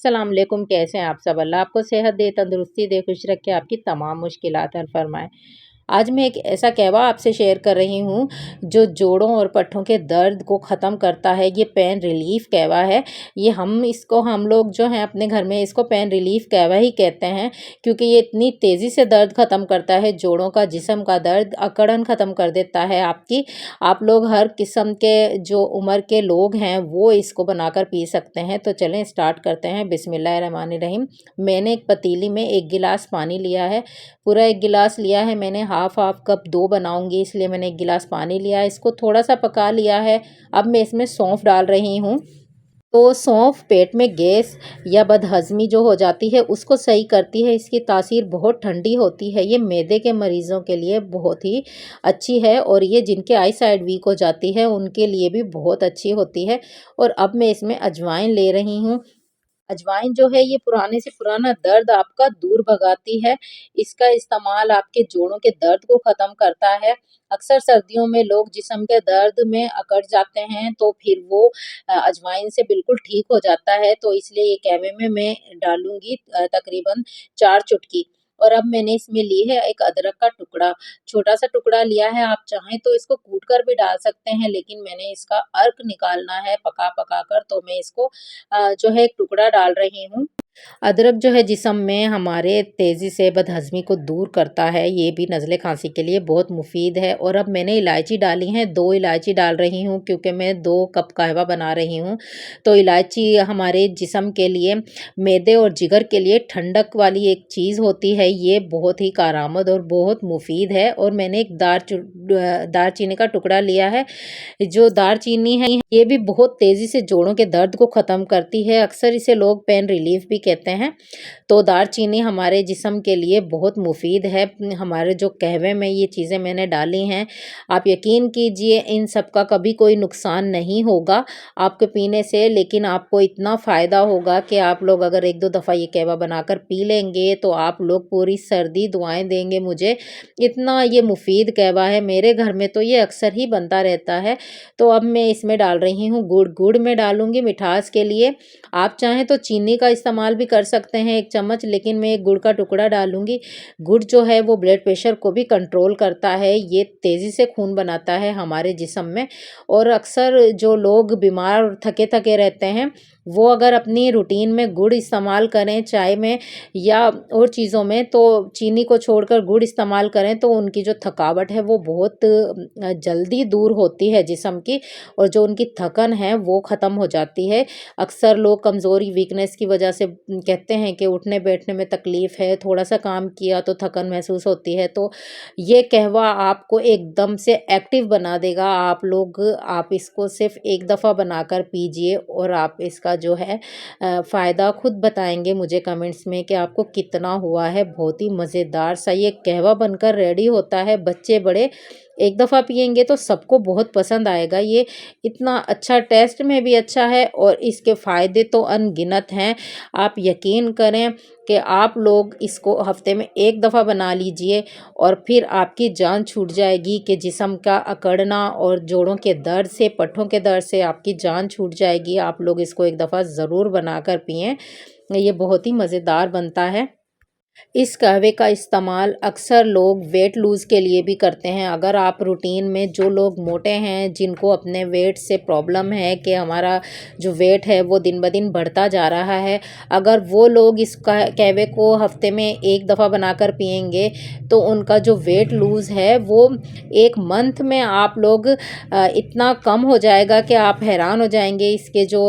अस्सलाम वालेकुम, कैसे हैं आप सब? अल्लाह आपको सेहत दे, तंदुरुस्ती दे, खुश रखे, आपकी तमाम मुश्किलात हल फरमाए। आज मैं एक ऐसा कहवा आपसे शेयर कर रही हूँ जो जोड़ों और पट्ठों के दर्द को ख़त्म करता है। ये पेन रिलीफ़ कहवा है। ये हम लोग जो हैं अपने घर में इसको पेन रिलीफ़ कहवा ही कहते हैं, क्योंकि ये इतनी तेज़ी से दर्द ख़त्म करता है, जोड़ों का, जिस्म का दर्द, अकड़न ख़त्म कर देता है आपकी। आप लोग हर किस्म के जो उम्र के लोग हैं वो इसको बनाकर पी सकते हैं। तो चलें स्टार्ट करते हैं। बिस्मिल्लाहिर्रहमानिर्रहीम। मैंने एक पतीली में 1 गिलास पानी लिया है। पूरा 1 गिलास लिया है मैंने, हाफ़ कप 2 बनाऊँगी इसलिए मैंने 1 गिलास पानी लिया है। इसको थोड़ा-सा पका लिया है। अब मैं इसमें सौंफ डाल रही हूँ। तो सौंफ पेट में गैस या बदहज़मी जो हो जाती है उसको सही करती है। इसकी तासीर बहुत ठंडी होती है। ये मैदे के मरीज़ों के लिए बहुत ही अच्छी है और ये जिनके आई साइड वीक हो जाती है उनके लिए भी बहुत अच्छी होती है। और अब मैं इसमें अजवाइन ले रही हूँ। अजवाइन जो है ये पुराने से पुराना दर्द आपका दूर भगाती है। इसका इस्तेमाल आपके जोड़ों के दर्द को ख़त्म करता है। अक्सर सर्दियों में लोग जिस्म के दर्द में अकड़ जाते हैं तो फिर वो अजवाइन से बिल्कुल ठीक हो जाता है। तो इसलिए ये कहवे में मैं डालूँगी तकरीबन 4 चुटकी। और अब मैंने इसमें ली है एक अदरक का टुकड़ा, छोटा-सा टुकड़ा लिया है। आप चाहें तो इसको कूट कर भी डाल सकते हैं, लेकिन मैंने इसका अर्क निकालना है पका-पका कर, तो मैं इसको जो है एक टुकड़ा डाल रही हूँ। अदरक जो है जिस्म में हमारे तेज़ी से बदहज़मी को दूर करता है, ये भी नज़ले खाँसी के लिए बहुत मुफ़ीद है। और अब मैंने इलायची डाली हैं, 2 इलायची डाल रही हूँ क्योंकि मैं 2 कप कहवा बना रही हूँ। तो इलायची हमारे जिस्म के लिए, मैदे और जिगर के लिए ठंडक वाली एक चीज़ होती है, ये बहुत ही कारआमद और बहुत मुफ़ीद है। और मैंने एक दारचीनी का टुकड़ा लिया है। जो दारचीनी है ये भी बहुत तेज़ी से जोड़ों के दर्द को ख़त्म करती है। अक्सर इसे लोग पेन रिलीफ़ भी कहते हैं। तो दारचीनी हमारे जिस्म के लिए बहुत मुफ़ीद है। हमारे जो कहवे में ये चीज़ें मैंने डाली हैं, आप यकीन कीजिए इन सब का कभी कोई नुकसान नहीं होगा आपके पीने से, लेकिन आपको इतना फ़ायदा होगा कि आप लोग अगर 1-2 दफ़ा ये कहवा बनाकर पी लेंगे तो आप लोग पूरी सर्दी दुआएँ देंगे मुझे। इतना ये मुफ़ीद कहवा है, मेरे घर में तो ये अक्सर ही बनता रहता है। तो अब मैं इसमें डाल रही हूँ गुड़। गुड़ मैं डालूँगी मिठास के लिए। आप चाहें तो चीनी का इस्तेमाल भी कर सकते हैं 1 चम्मच, लेकिन मैं एक गुड़ का टुकड़ा डालूँगी। गुड़ जो है वो ब्लड प्रेशर को भी कंट्रोल करता है, ये तेज़ी से खून बनाता है हमारे जिस्म में। और अक्सर जो लोग बीमार और थके-थके रहते हैं, वो अगर अपनी रूटीन में गुड़ इस्तेमाल करें चाय में या और चीज़ों में, तो चीनी को छोड़कर गुड़ इस्तेमाल करें तो उनकी जो थकावट है वो बहुत जल्दी दूर होती है जिस्म की, और जो उनकी थकन है वो ख़त्म हो जाती है। अक्सर लोग कमज़ोरी, वीकनेस की वजह से कहते हैं कि उठने-बैठने में तकलीफ़ है, थोड़ा-सा काम किया तो थकन महसूस होती है। तो ये कहवा आपको एकदम से एक्टिव बना देगा। आप इसको सिर्फ़ 1 दफ़ा बनाकर पीजिए और आप इसका जो है फ़ायदा खुद बताएँगे मुझे कमेंट्स में कि आपको कितना हुआ है। बहुत ही मज़ेदार सा ये कहवा बनकर रेडी होता है। बच्चे बड़े 1 दफ़ा पिएँगे तो सबको बहुत पसंद आएगा। ये इतना अच्छा, टेस्ट में भी अच्छा है और इसके फ़ायदे तो अनगिनत हैं। आप यकीन करें कि आप लोग इसको हफ़्ते में 1 दफ़ा बना लीजिए और फिर आपकी जान छूट जाएगी कि जिस्म का अकड़ना और जोड़ों के दर्द से, पट्ठों के दर्द से आपकी जान छूट जाएगी। आप लोग इसको 1 दफ़ा ज़रूर बनाकर पिएँ। ये बहुत ही मज़ेदार बनता है। इस कहवे का इस्तेमाल अक्सर लोग वेट लूज़ के लिए भी करते हैं। अगर आप रूटीन में, जो लोग मोटे हैं, जिनको अपने वेट से प्रॉब्लम है कि हमारा जो वेट है वो दिन-ब-दिन बढ़ता जा रहा है, अगर वो लोग इस कहवे को हफ़्ते में 1 दफ़ा बनाकर पिएँगे तो उनका जो वेट लूज़ है वो 1 मंथ में आप लोग इतना कम हो जाएगा कि आप हैरान हो जाएँगे। इसके जो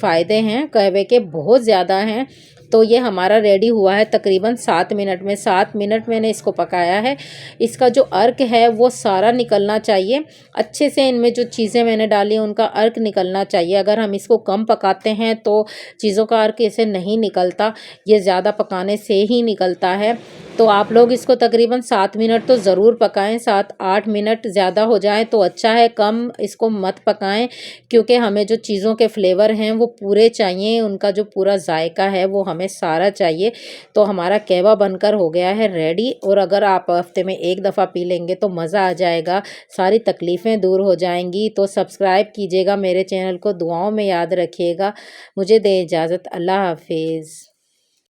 फ़ायदे हैं कहवे के बहुत ज़्यादा हैं। तो ये हमारा रेडी हुआ है तकरीबन 7 मिनट में। 7 मिनट मैंने इसको पकाया है। इसका जो अर्क है वो सारा निकलना चाहिए। अच्छे से इनमें जो चीज़ें मैंने डाली हैं उनका अर्क निकलना चाहिए। अगर हम इसको कम पकाते हैं तो चीज़ों का अर्क ऐसे नहीं निकलता, ये ज़्यादा पकाने से ही निकलता है। तो आप लोग इसको तकरीबन 7 मिनट तो ज़रूर पकाएँ। 7-8 मिनट ज़्यादा हो जाए तो अच्छा है, कम इसको मत पकाएँ, क्योंकि हमें जो चीज़ों के फ्लेवर हैं वो पूरे चाहिए, उनका जो पूरा जायका है वो हमें हमें सारा चाहिए। तो हमारा कहवा बनकर हो गया है रेडी, और अगर आप हफ्ते में एक दफ़ा पी लेंगे तो मज़ा आ जाएगा, सारी तकलीफ़ें दूर हो जाएंगी। तो सब्सक्राइब कीजिएगा मेरे चैनल को, दुआओं में याद रखिएगा। मुझे दें इजाज़त, अल्लाह हाफिज़।